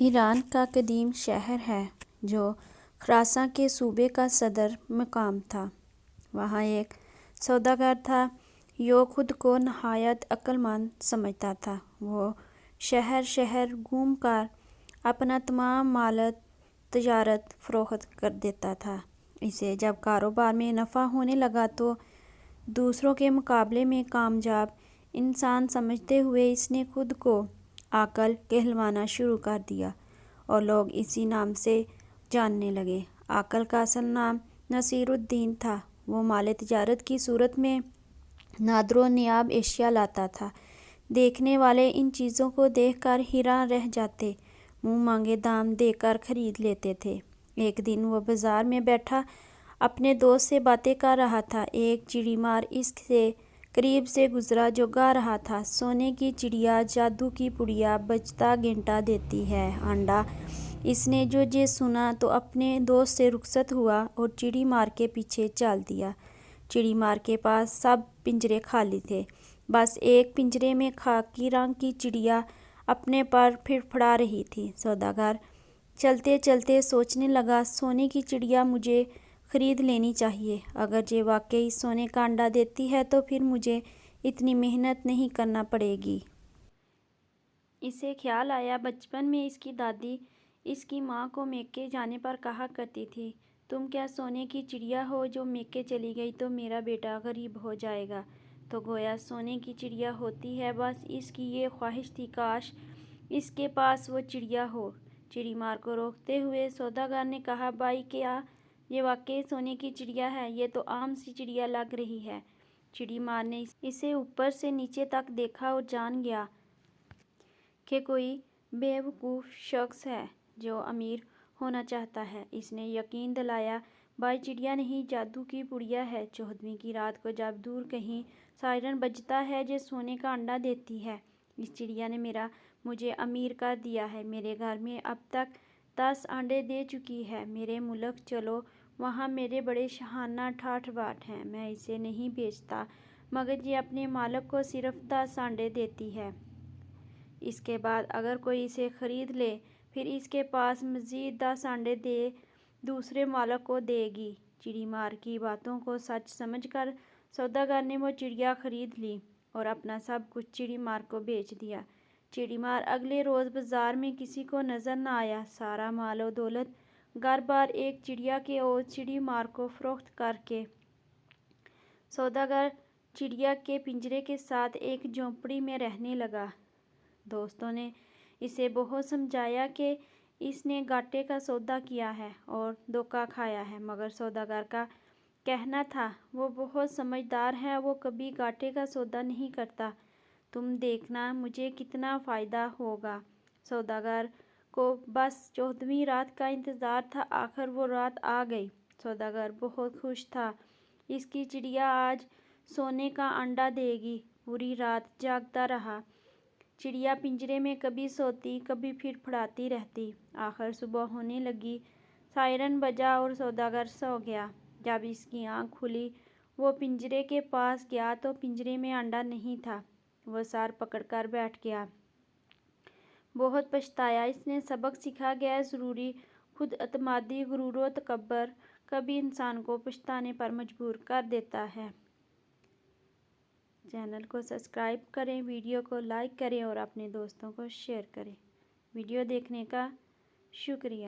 ایران کا قدیم شہر ہے جو خراساں کے صوبے کا صدر مقام تھا۔ وہاں ایک سوداگر تھا جو خود کو نہایت عقل مند سمجھتا تھا۔ وہ شہر شہر گھوم کر اپنا تمام مال تجارت فروخت کر دیتا تھا۔ اسے جب کاروبار میں نفع ہونے لگا تو دوسروں کے مقابلے میں کامیاب انسان سمجھتے ہوئے اس نے خود کو عاقل کہلوانا شروع کر دیا اور لوگ اسی نام سے جاننے لگے۔ عاقل کا اصل نام نصیر الدین تھا۔ وہ مال تجارت کی صورت میں نادر و نیاب اشیاء لاتا تھا۔ دیکھنے والے ان چیزوں کو دیکھ کر حیران رہ جاتے، منہ مانگے دام دے کر خرید لیتے تھے۔ ایک دن وہ بازار میں بیٹھا اپنے دوست سے باتیں کر رہا تھا۔ ایک چڑی مار اس کے قریب سے گزرا جو گا رہا تھا: سونے کی چڑیا جادو کی پڑیا، بجتا گھنٹا دیتی ہے انڈا۔ اس نے جو یہ سنا تو اپنے دوست سے رخصت ہوا اور چڑی مار کے پیچھے چل دیا۔ چڑی مار کے پاس سب پنجرے خالی تھے، بس ایک پنجرے میں خاکی رنگ کی چڑیا اپنے پر پھڑپھڑا رہی تھی۔ سوداگر چلتے چلتے سوچنے لگا، سونے کی چڑیا مجھے خرید لینی چاہیے۔ اگر یہ واقعی سونے کا انڈا دیتی ہے تو پھر مجھے اتنی محنت نہیں کرنا پڑے گی۔ اسے خیال آیا، بچپن میں اس کی دادی اس کی ماں کو میکے جانے پر کہا کرتی تھی: تم کیا سونے کی چڑیا ہو جو میکے چلی گئی تو میرا بیٹا غریب ہو جائے گا؟ تو گویا سونے کی چڑیا ہوتی ہے۔ بس اس کی یہ خواہش تھی، کاش اس کے پاس وہ چڑیا ہو۔ چڑی مار کو روکتے ہوئے سوداگر نے کہا: بھائی، کیا یہ واقعی سونے کی چڑیا ہے؟ یہ تو عام سی چڑیا لگ رہی ہے۔ چڑی مار نے اسے اوپر سے نیچے تک دیکھا اور جان گیا کہ کوئی بے وقوف شخص ہے جو امیر ہونا چاہتا ہے۔ اس نے یقین دلایا: بھائی، چڑیا نہیں، جادو کی پڑیا ہے۔ 14ویں کی رات کو جب دور کہیں سائرن بجتا ہے، یہ سونے کا انڈا دیتی ہے۔ اس چڑیا نے مجھے امیر کر دیا ہے۔ میرے گھر میں اب تک 10 انڈے دے چکی ہے۔ میرے ملک چلو، وہاں میرے بڑے شاہانہ ٹھاٹھ باٹھ ہیں۔ میں اسے نہیں بیچتا، مگر یہ اپنے مالک کو صرف 10 انڈے دیتی ہے۔ اس کے بعد اگر کوئی اسے خرید لے، پھر اس کے پاس مزید 10 انڈے دوسرے مالک کو دے گی۔ چڑی مار کی باتوں کو سچ سمجھ کر سوداگر نے وہ چڑیا خرید لی اور اپنا سب کچھ چڑی مار کو بیچ دیا۔ چڑی مار اگلے روز بازار میں کسی کو نظر نہ آیا۔ سارا مال و دولت گھر بار ایک چڑیا کے عوض چڑی مار کو فروخت کر کے سوداگر چڑیا کے پنجرے کے ساتھ ایک جھونپڑی میں رہنے لگا۔ دوستوں نے اسے بہت سمجھایا کہ اس نے گھاٹے کا سودا کیا ہے اور دھوکہ کھایا ہے، مگر سوداگر کا کہنا تھا، وہ بہت سمجھدار ہے، وہ کبھی گھاٹے کا سودا نہیں کرتا۔ تم دیکھنا مجھے کتنا فائدہ ہوگا۔ سوداگر کو بس 14ویں رات کا انتظار تھا۔ آخر وہ رات آ گئی۔ سوداگر بہت خوش تھا۔ اس کی چڑیا آج سونے کا انڈا دے گی۔ پوری رات جاگتا رہا۔ چڑیا پنجرے میں کبھی سوتی، کبھی پھڑپھڑاتی رہتی۔ آخر صبح ہونے لگی، سائرن بجا اور سوداگر سو گیا۔ جب اس کی آنکھ کھلی، وہ پنجرے کے پاس گیا تو پنجرے میں انڈا نہیں تھا۔ وہ سر پکڑ کر بیٹھ گیا۔ بہت پچھتایا۔ اس نے سبق سیکھا، غیر ضروری خود اعتمادی، غرور و تکبر کبھی انسان کو پچھتانے پر مجبور کر دیتا ہے۔ چینل کو سبسکرائب کریں، ویڈیو کو لائک کریں اور اپنے دوستوں کو شیئر کریں۔ ویڈیو دیکھنے کا شکریہ۔